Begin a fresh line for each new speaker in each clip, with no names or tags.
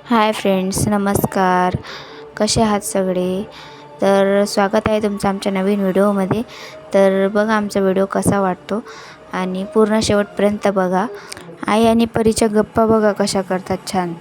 Hi friends, नमस्कार. कसे आहात सगळे? तर स्वागत आहे तुमचं आमच्या नवीन व्हिडिओमध्ये. तर बघा आमचा व्हिडिओ कसा वाटतो आणि पूर्ण शेवटपर्यंत बघा. आई आणि परीच्या गप्पा बघा कशा करतात छान.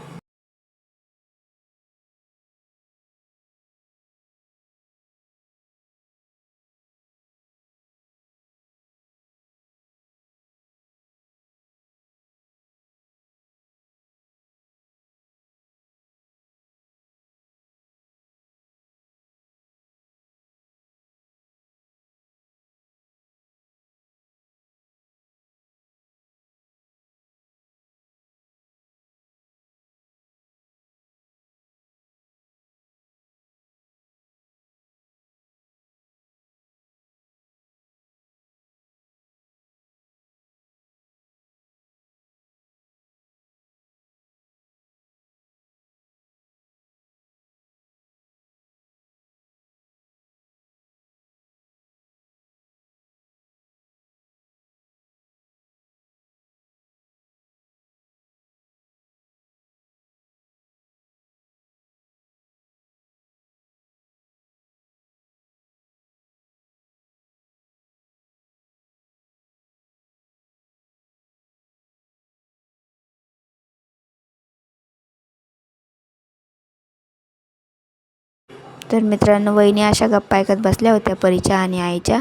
तर मित्रांनो, वहिनी अशा गप्पा ऐकत बसल्या होत्या परीच्या आणि आईच्या.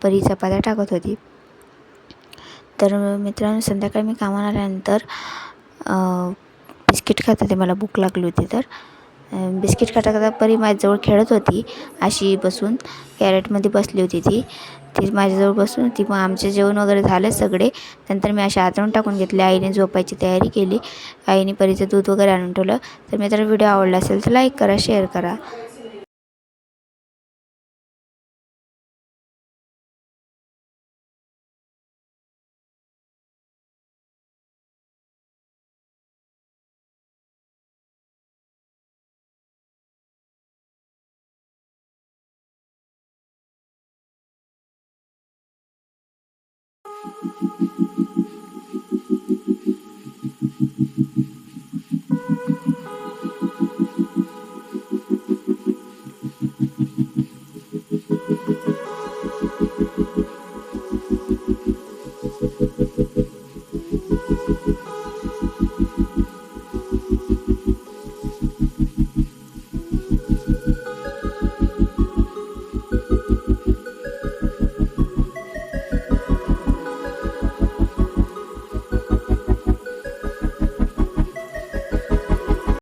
परी चपात्या टाकत होती. तर मित्रांनो, संध्याकाळी मी कामाला आल्यानंतर बिस्किट खात होते. मला भूक लागली होती तर बिस्किट खाता खाता परी माझ्याजवळ खेळत होती. अशी बसून कॅरेटमध्ये बसली होती ती माझ्याजवळ बसून होती. मग आमचे जेवण वगैरे झाले सगळे. नंतर मी अशी आतून टाकून घेतली. आईने झोपायची तयारी केली. आईने परीचं दूध वगैरे आणून ठेवलं. तर मित्रांनो, व्हिडिओ आवडला असेल तर लाईक करा, शेअर करा.